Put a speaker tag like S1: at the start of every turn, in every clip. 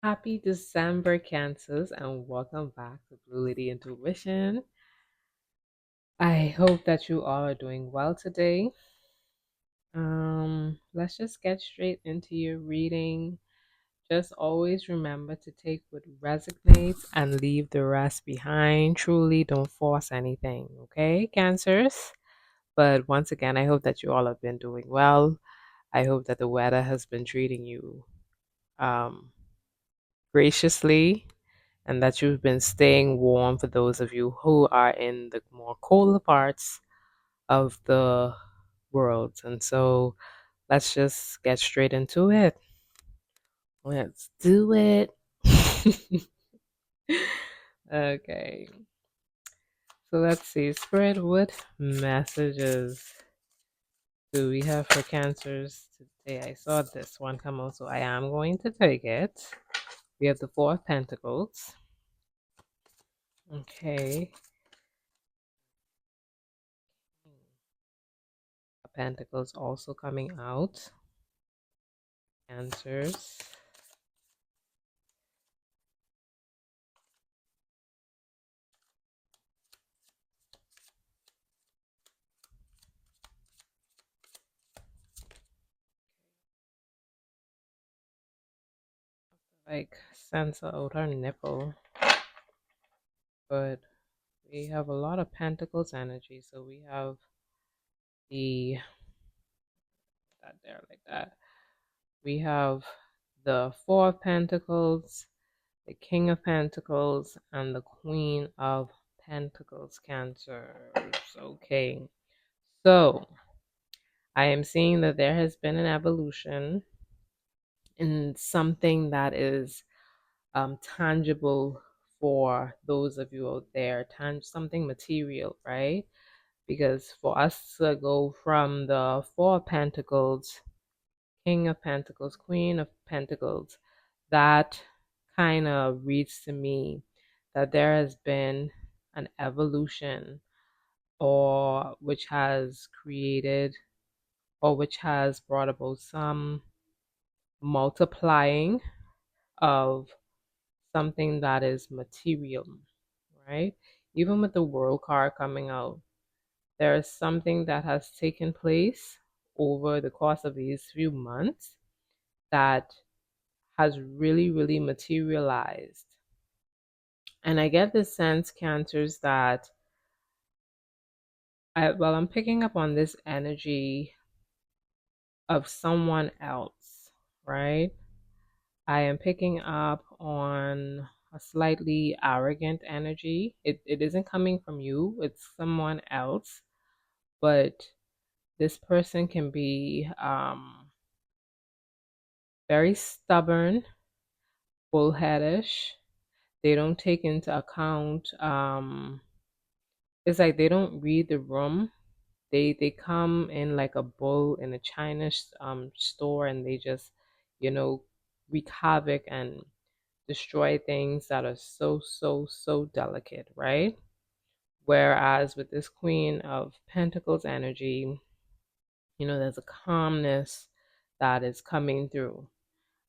S1: Happy December, Cancers, and welcome back to Blulady Intuition. I hope that you all are doing well today. Let's just get straight into your reading. Just always remember to take what resonates and leave the rest behind. Truly, don't force anything, okay, Cancers? But once again, I hope that you all have been doing well. I hope that the weather has been treating you um, graciously and that you've been staying warm for those of you who are in the more colder parts of the world. And so let's just get straight into it. Let's do it. Okay. So let's see. Spirit, what messages do we have for cancers today? I saw this one come out, so I am going to take it. We have the Four of Pentacles. Okay. Pentacles also coming out. Cancers. Like censor out her nipple, but we have a lot of pentacles energy, so we have the that there like that. We have the Four of Pentacles, the King of Pentacles, and the Queen of Pentacles. Cancers. Okay, so I am seeing that there has been an evolution in something that is tangible for those of you out there, something material, right? Because for us to go from the Four of Pentacles, King of Pentacles, Queen of Pentacles, that kind of reads to me that there has been an evolution or which has created or which has brought about some multiplying of something that is material, right? Even with the world card coming out, there is something that has taken place over the course of these few months that has really, really materialized. And I get the sense, Cancers, that I'm picking up on this energy of someone else, right? I am picking up on a slightly arrogant energy. It isn't coming from you, it's someone else, but this person can be very stubborn, bullheadish. They don't take into account, it's like they don't read the room. They come in like a bull in a China store, and they just, you know, wreak havoc and destroy things that are so delicate, right? Whereas with this Queen of Pentacles energy, there's a calmness that is coming through.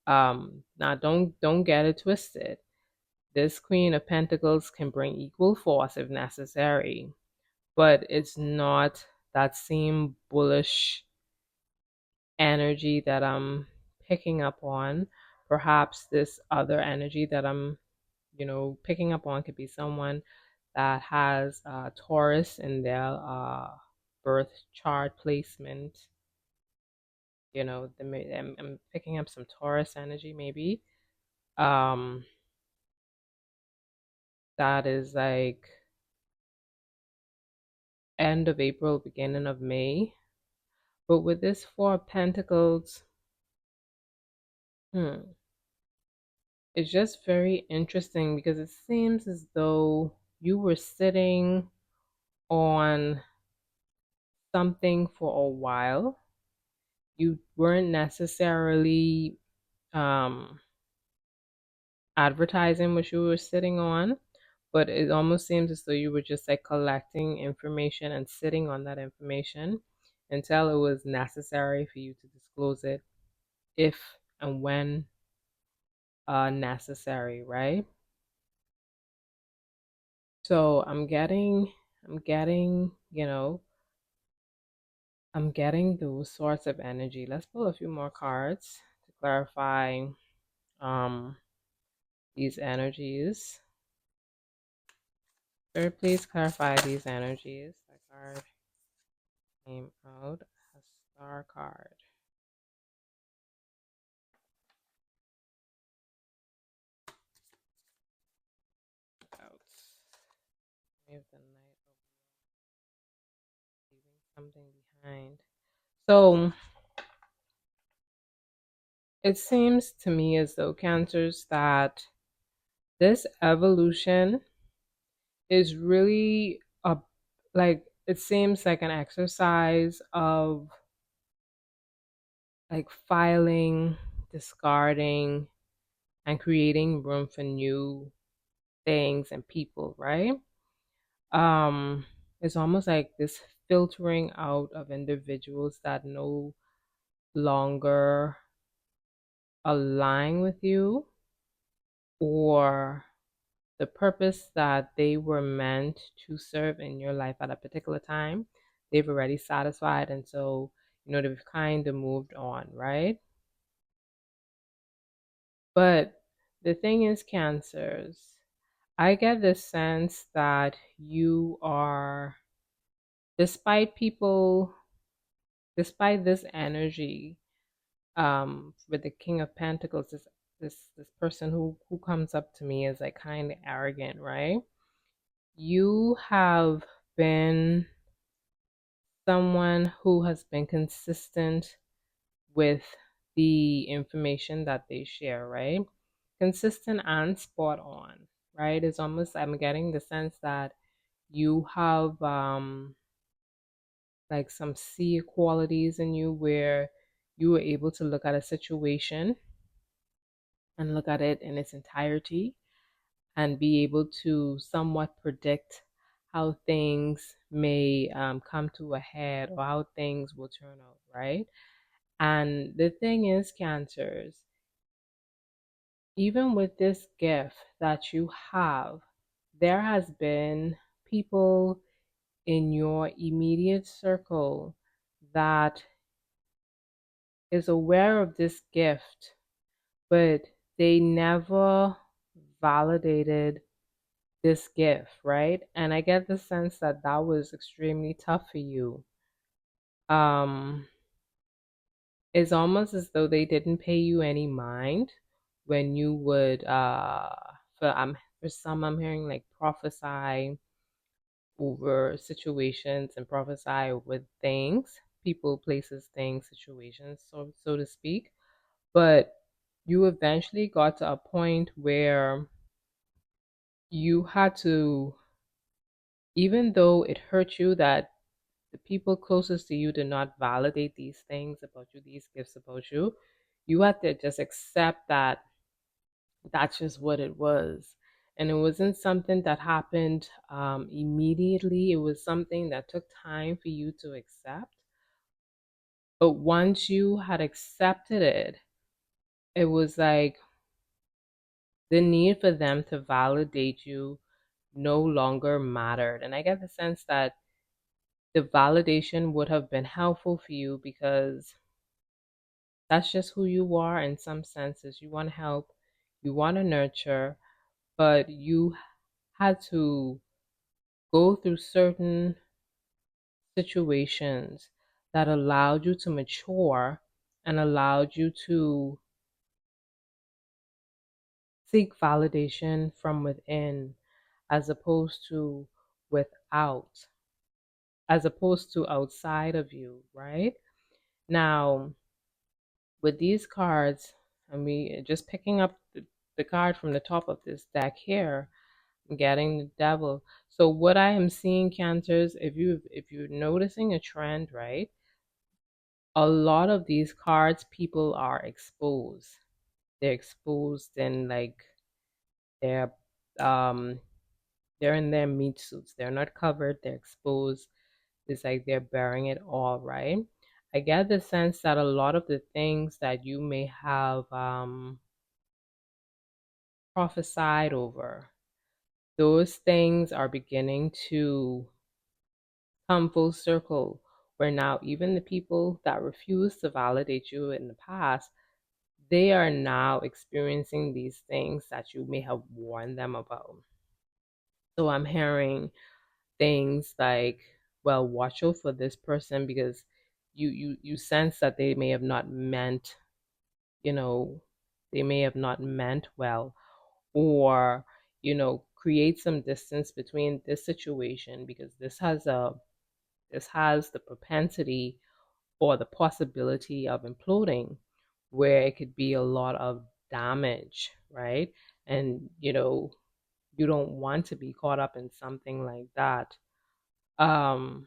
S1: Now don't get it twisted. This Queen of Pentacles can bring equal force if necessary, but it's not that same bullish energy that I'm picking up on. Perhaps this other energy that I'm, picking up on could be someone that has Taurus in their birth chart placement. I'm picking up some Taurus energy, maybe. Um, that is like end of April, beginning of May. But with this Four of Pentacles, it's just very interesting because it seems as though you were sitting on something for a while. You weren't necessarily um, advertising what you were sitting on, but it almost seems as though you were just like collecting information and sitting on that information until it was necessary for you to disclose it if and when necessary, right? So I'm getting, I'm getting those sorts of energy. Let's pull a few more cards to clarify um these energies. Third, please clarify these energies. That card came out, a star card. Out. We have the Knight of leaving something behind. So it seems to me as though Cancers that this evolution is really a like it seems like an exercise of like filing, discarding, and creating room for new things and people, right? Um, it's almost like this filtering out of individuals that no longer align with you or the purpose that they were meant to serve in your life at a particular time. They've already satisfied, and so they've kind of moved on, right? But the thing is, Cancers, I get the sense that you are, despite people, despite this energy, with the King of Pentacles, this person who comes up to me is like kind of arrogant, right? You have been someone who has been consistent with the information that they share, right? Consistent and spot on, right? It's almost, I'm getting the sense that you have like some seer qualities in you where you were able to look at a situation and look at it in its entirety and be able to somewhat predict how things may come to a head or how things will turn out, right? And the thing is, Cancers, even with this gift that you have, there has been people in your immediate circle that is aware of this gift, but they never validated this gift, right? And I get the sense that that was extremely tough for you. Um, it's almost as though they didn't pay you any mind when you would for some I'm hearing like prophesy over situations and prophesy over things, people, places, things, situations, so to speak. But you eventually got to a point where you had to, even though it hurt you that the people closest to you did not validate these things about you, these gifts about you, you had to just accept that that's just what it was. And it wasn't something that happened immediately, it was something that took time for you to accept. But once you had accepted it, it was like the need for them to validate you no longer mattered. And I get the sense that the validation would have been helpful for you because that's just who you are in some senses. You want to help, you want to nurture, but you had to go through certain situations that allowed you to mature and allowed you to seek validation from within as opposed to without, as opposed to outside of you, right? Now, with these cards, and we just picking up the card from the top of this deck here, I'm getting the devil. So what I am seeing, Cancers, if you're noticing a trend, right? A lot of these cards, people are exposed. They're exposed and like they're um they're in their meat suits. They're not covered, they're exposed. It's like they're bearing it all, right? I get the sense that a lot of the things that you may have prophesied over, those things are beginning to come full circle, where now even the people that refused to validate you in the past, they are now experiencing these things that you may have warned them about. So I'm hearing things like, well, watch out for this person because you sense that they may have not meant, you know, they may have not meant well, or create some distance between this situation because this has the propensity or the possibility of imploding, where it could be a lot of damage, right? And you don't want to be caught up in something like that. um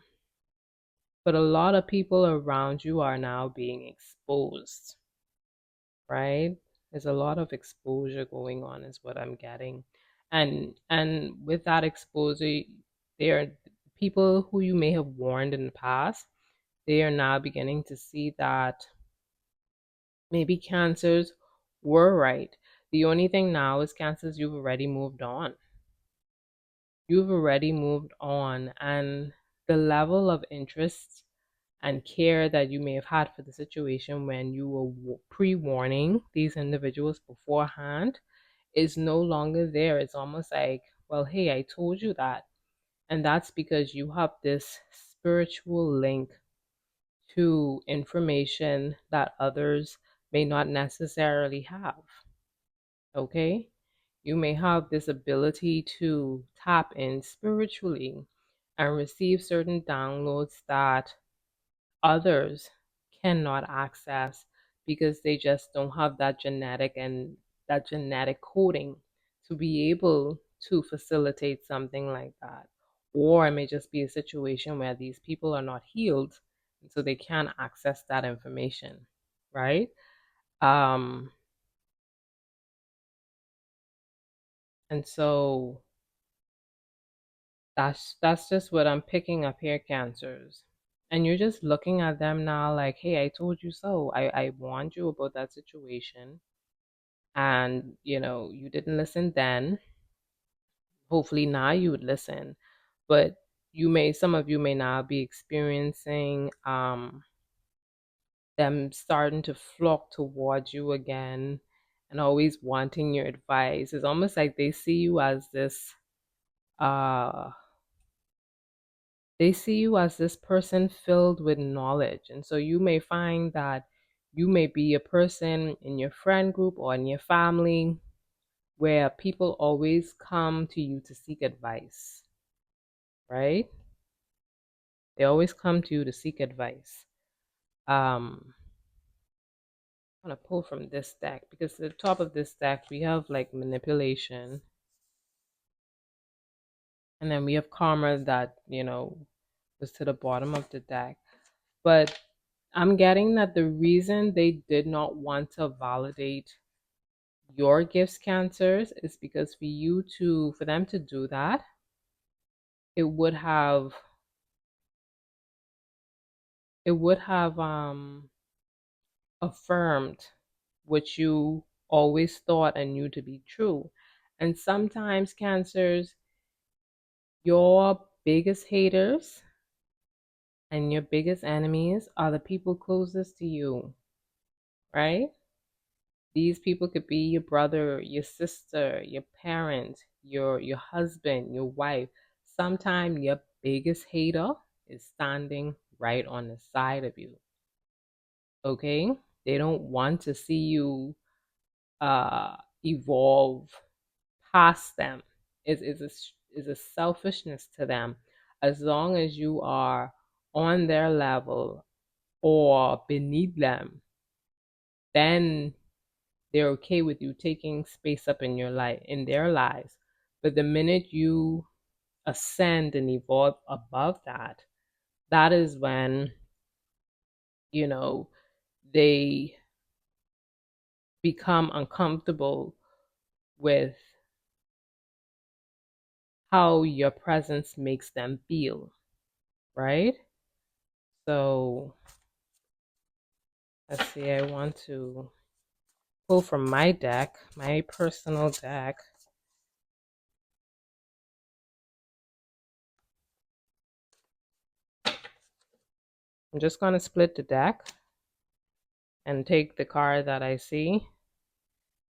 S1: but a lot of people around you are now being exposed, right? There's a lot of exposure going on, is what I'm getting. And with that exposure, there are people who you may have warned in the past. They are now beginning to see that maybe cancers were right. The only thing now is, cancers, you've already moved on. You've already moved on, and the level of interest and care that you may have had for the situation when you were pre-warning these individuals beforehand is no longer there. It's almost like, well, hey, I told you that. And that's because you have this spiritual link to information that others may not necessarily have. Okay? You may have this ability to tap in spiritually and receive certain downloads that others cannot access because they just don't have that genetic coding to be able to facilitate something like that. Or it may just be a situation where these people are not healed, and so they can't access that information, right? um and so that's just what I'm picking up here, cancers. And you're just looking at them now like, hey, I told you so. I warned you about that situation, and you didn't listen then. Hopefully now you would listen. But some of you may now be experiencing them starting to flock towards you again and always wanting your advice. It's almost like uh they see you as this person filled with knowledge. And so you may find that you may be a person in your friend group or in your family where people always come to you to seek advice, right? They always come to you to seek advice. I'm going to pull from this deck because at the top of this deck we have like manipulation, and then we have karma that, was to the bottom of the deck. But I'm getting that the reason they did not want to validate your gifts, cancers, is because for them to do that, it would have affirmed what you always thought and knew to be true. And sometimes, cancers, your biggest haters and your biggest enemies are the people closest to you, right? These people could be your brother, your sister, your parent, your husband, your wife. Sometimes your biggest hater is standing right on the side of you. Okay? They don't want to see you evolve past them. Is a selfishness to them. As long as you are on their level or beneath them, then they're okay with you taking space up in in their lives. But the minute you ascend and evolve above that, that is when, you know, they become uncomfortable with how your presence makes them feel, right? So let's see, I want to pull from my deck, my personal deck. I'm just going to split the deck and take the card that I see.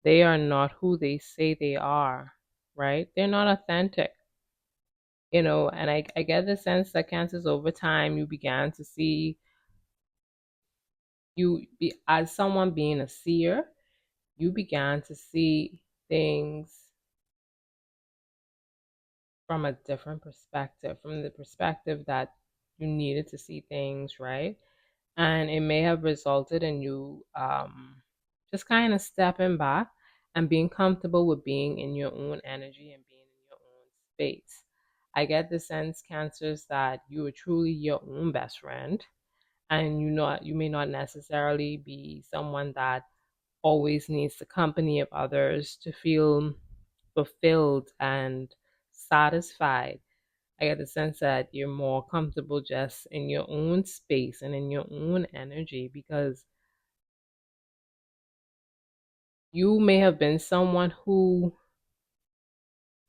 S1: They are not who they say they are, right? They're not authentic, and I get the sense that Cancers over time you began to see as someone being a seer, you began to see things from a different perspective, from the perspective that you needed to see things, right? And it may have resulted in you just kind of stepping back and being comfortable with being in your own energy and being in your own space. I get the sense, Cancers, that you are truly your own best friend, and you may not necessarily be someone that always needs the company of others to feel fulfilled and satisfied. I get the sense that you're more comfortable just in your own space and in your own energy because you may have been someone who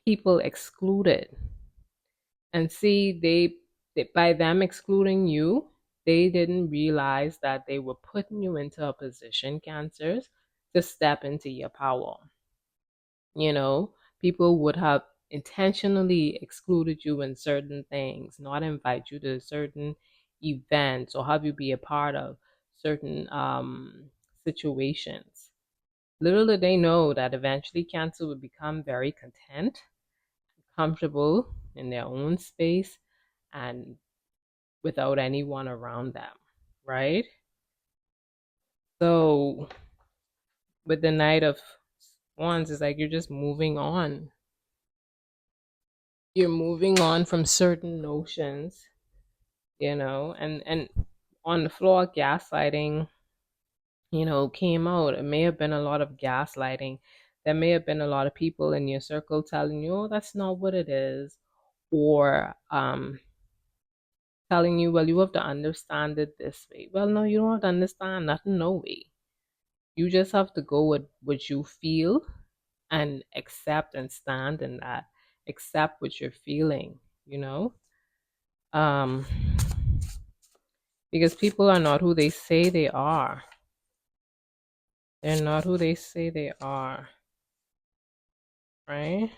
S1: people excluded. And see, by them excluding you, they didn't realize that they were putting you into a position, Cancers, to step into your power. You know, people would have intentionally excluded you in certain things, not invite you to certain events or have you be a part of certain situations. Little did they know that eventually Cancer would become very content, comfortable in their own space, and without anyone around them, right? So, with the Knight of Wands, it's like you're just moving on. You're moving on from certain notions, and on the floor, gaslighting, came out. It may have been a lot of gaslighting. There may have been a lot of people in your circle telling you, "Oh, that's not what it is," or telling you, "Well, you have to understand it this way." Well, no, you don't have to understand nothing, no way. You just have to go with what you feel and accept and stand in that. Accept what you're feeling, you know? Um, because people are not who they say they are. They're not who they say they are, right?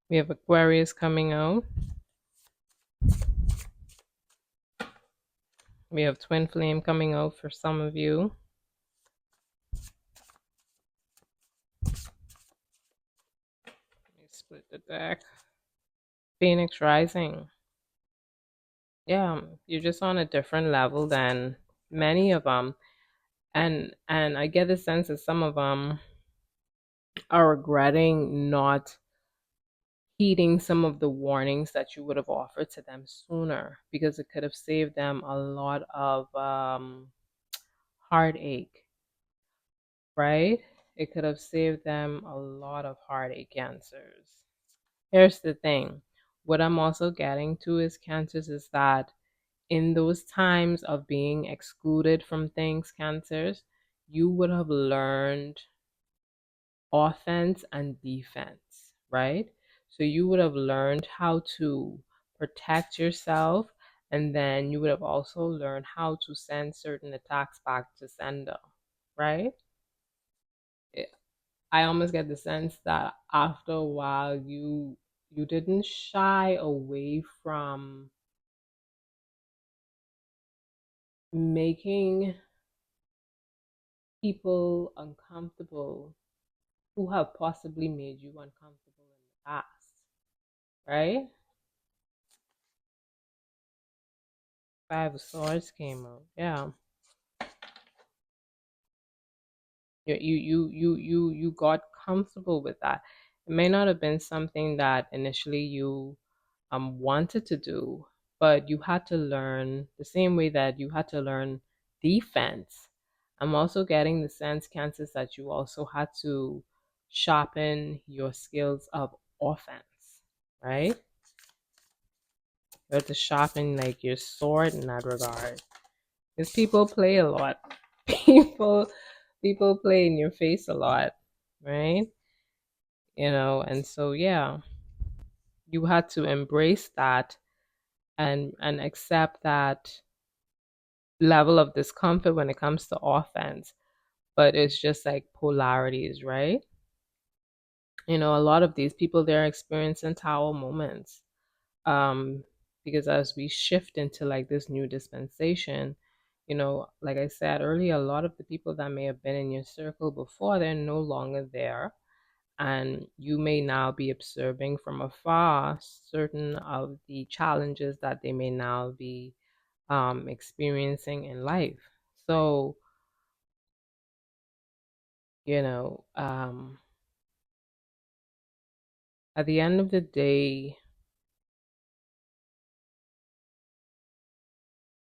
S1: We have Aquarius coming out. We have Twin Flame coming out for some of you. Let me split the deck. Phoenix Rising. Yeah, you're just on a different level than many of them. And I get the sense that some of them are regretting not heeding some of the warnings that you would have offered to them sooner because it could have saved them a lot of heartache, right? It could have saved them a lot of heartache, Cancers. Here's the thing. What I'm also getting to is, Cancers, is that in those times of being excluded from things, Cancers, you would have learned offense and defense, right? So you would have learned how to protect yourself, and then you would have also learned how to send certain attacks back to sender, right? I almost get the sense that after a while you didn't shy away from making people uncomfortable who have possibly made you uncomfortable in the past, right? Five of Swords came out. Yeah. You got comfortable with that. It may not have been something that initially you wanted to do, but you had to learn the same way that you had to learn defense. I'm also getting the sense, Kansas, that you also had to sharpen your skills of offense, right? You have to sharpen like your sword in that regard. Because people play a lot. People people play in your face a lot, right? And so yeah, you had to embrace that and accept that level of discomfort when it comes to offense. But it's just like polarities, right? A lot of these people, they're experiencing tower moments. um because as we shift into like this new dispensation, like I said earlier, a lot of the people that may have been in your circle before, they're no longer there, and you may now be observing from afar certain of the challenges that they may now be experiencing in life. So you know at the end of the day,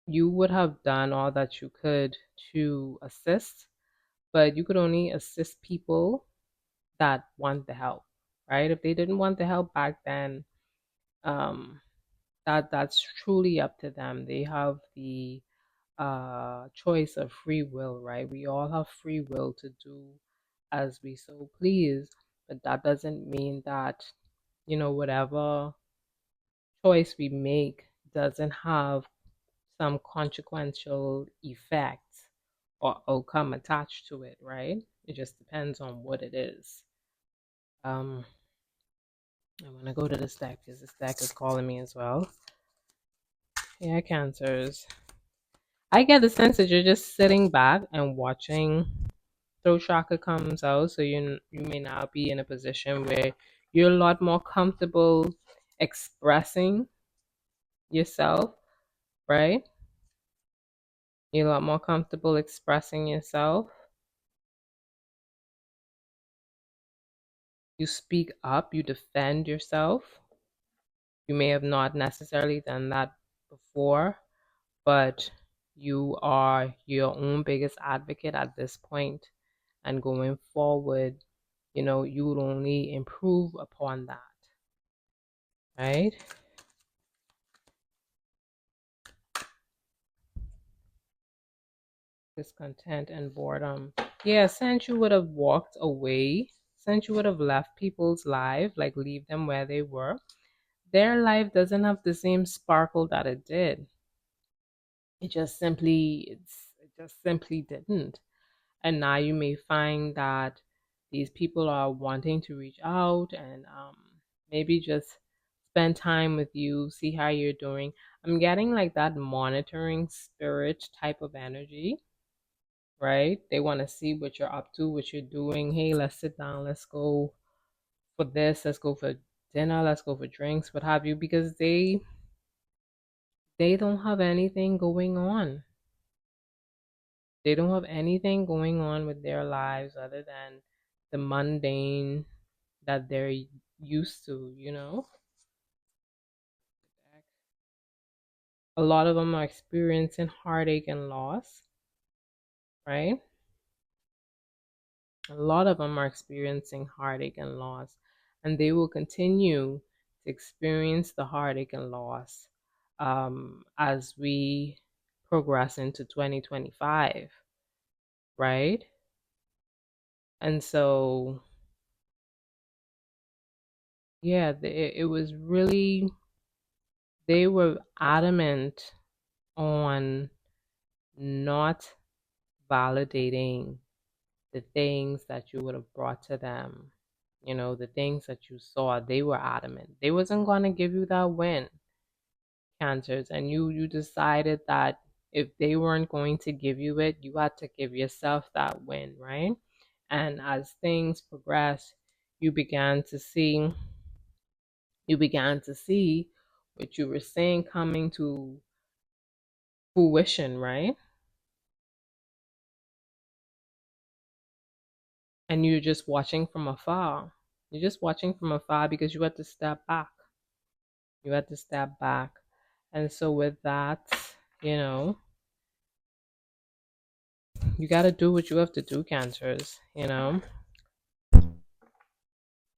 S1: you would have done all that you could to assist, but you could only assist people that want the help, right? If they didn't want the help back then, um, that's truly up to them. They have the choice of free will, right? We all have free will to do as we so please, but that doesn't mean that whatever choice we make doesn't have some consequential effects or outcome attached to it, right? It just depends on what it is. Um, I want to go to this deck because this deck is calling me as well. Yeah, Cancers. I get the sense that you're just sitting back and watching throat chakra comes out, so you may now be in a position where you're a lot more comfortable expressing yourself, right? You're a lot more comfortable expressing yourself. You speak up, you defend yourself. You may have not necessarily done that before, but you are your own biggest advocate at this point, and going forward, you would only improve upon that, right? Discontent and boredom. Yeah, since you would have walked away, since you would have left people's life, like leave them where they were, their life doesn't have the same sparkle that it did. It just simply didn't. And now you may find that these people are wanting to reach out and maybe just spend time with you, see how you're doing. I'm getting like that monitoring spirit type of energy, right? They want to see what you're up to, what you're doing. Hey, let's sit down, let's go for this, let's go for dinner, let's go for drinks, what have you, because they don't have anything going on. They don't have anything going on with their lives other than the mundane that they're used to. A lot of them are experiencing heartache and loss, right? A lot of them are experiencing heartache and loss, and they will continue to experience the heartache and loss as we progress into 2025, right? And so, yeah, it was really, they were adamant on not validating the things that you would have brought to them. The things that you saw, they were adamant. They wasn't going to give you that win, Cancers. And you decided that if they weren't going to give you it, you had to give yourself that win, right? And as things progressed, you began to see you began to see what you were saying coming to fruition, right? And you're just watching from afar. You're just watching from afar because you had to step back. You had to step back. And so with that, you know, you got to do what you have to do, Cancers.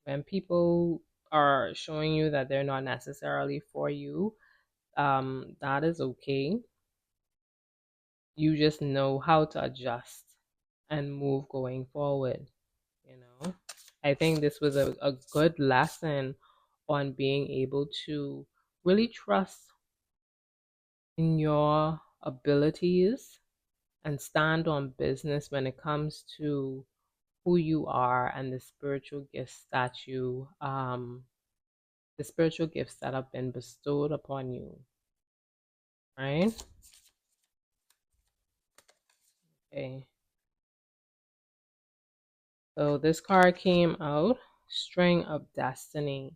S1: when people are showing you that they're not necessarily for you, that is okay. You just know how to adjust and move going forward, you know. I think this was a good lesson on being able to really trust in your abilities and stand on business when it comes to who you are and the spiritual gifts that have been bestowed upon you, right? Okay. So this card came out, String of Destiny.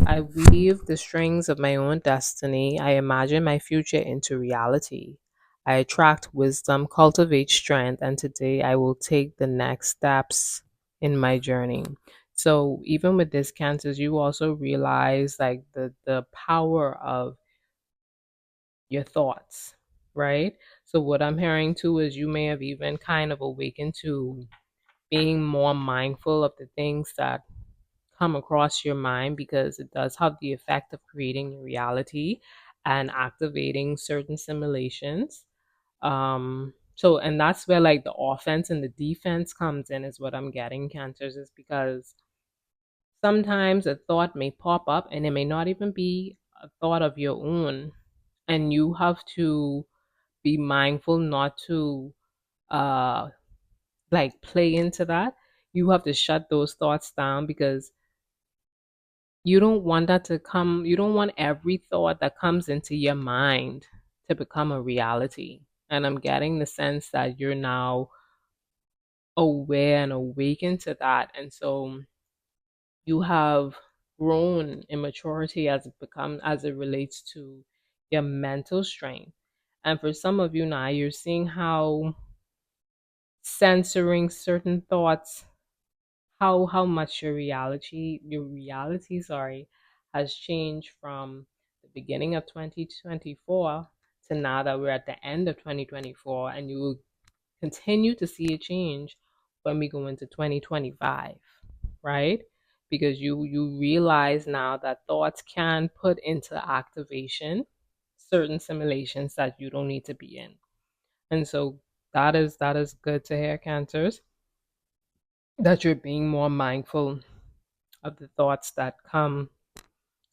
S1: I weave the strings of my own destiny. I imagine my future into reality. I attract wisdom, cultivate strength, and today I will take the next steps in my journey. So even with this cancers, you also realize like the power of your thoughts, right? So what I'm hearing too is you may have even kind of awakened to being more mindful of the things that come across your mind, because it does have the effect of creating your reality and activating certain simulations. So and that's where like the offense and the defense comes in, is what I'm getting, cancers, is because sometimes a thought may pop up and it may not even be a thought of your own, and you have to be mindful not to uh like play into that. You have to shut those thoughts down, because you don't want that to come, you don't want every thought that comes into your mind to become a reality. And I'm getting the sense that you're now aware and awakened to that. And so you have grown in maturity as it relates to your mental strength. And for some of you now, you're seeing how censoring certain thoughts, how much your reality, sorry, has changed from the beginning of 2024 to now that we're at the end of 2024, and you will continue to see a change when we go into 2025, right? Because you realize now that thoughts can put into activation certain simulations that you don't need to be in. And so that is good to hear, cancers, that you're being more mindful of the thoughts that come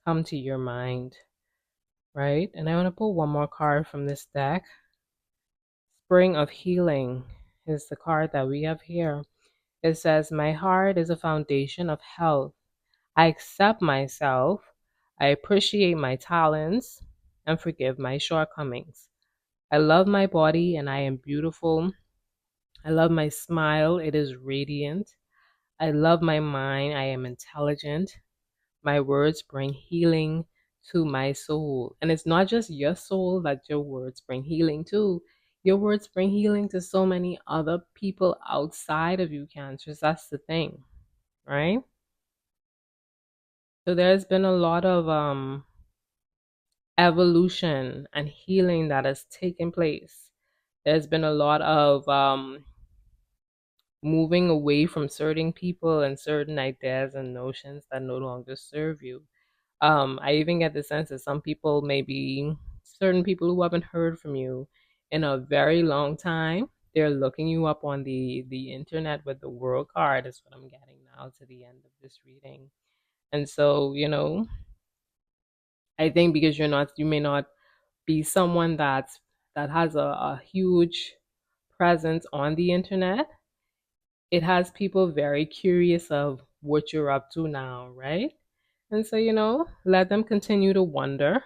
S1: to your mind, right? And I want to pull one more card from this deck. Spring of Healing is the card that we have here. It says, "My heart is a foundation of health. I accept myself. I appreciate my talents and forgive my shortcomings. I love my body and I am beautiful. I love my smile. It is radiant. I love my mind. I am intelligent. My words bring healing to my soul." And it's not just your soul that your words bring healing to. Your words bring healing to so many other people outside of you, cancers. That's the thing, right? So there's been a lot of evolution and healing that has taken place. There's been a lot of moving away from certain people and certain ideas and notions that no longer serve you. I even get the sense that some people, maybe certain people who haven't heard from you in a very long time, they're looking you up on the internet with the world card, is what I'm getting now to the end of this reading. And so, I think because you may not be someone that has a huge presence on the internet, it has people very curious of what you're up to now, right? And so, let them continue to wonder,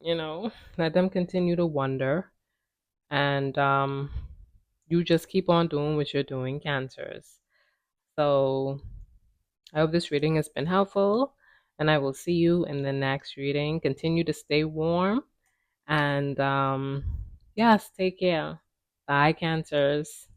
S1: you know, let them continue to wonder. And you just keep on doing what you're doing, cancers. So I hope this reading has been helpful, and I will see you in the next reading. Continue to stay warm, and yes, take care. Bye, cancers.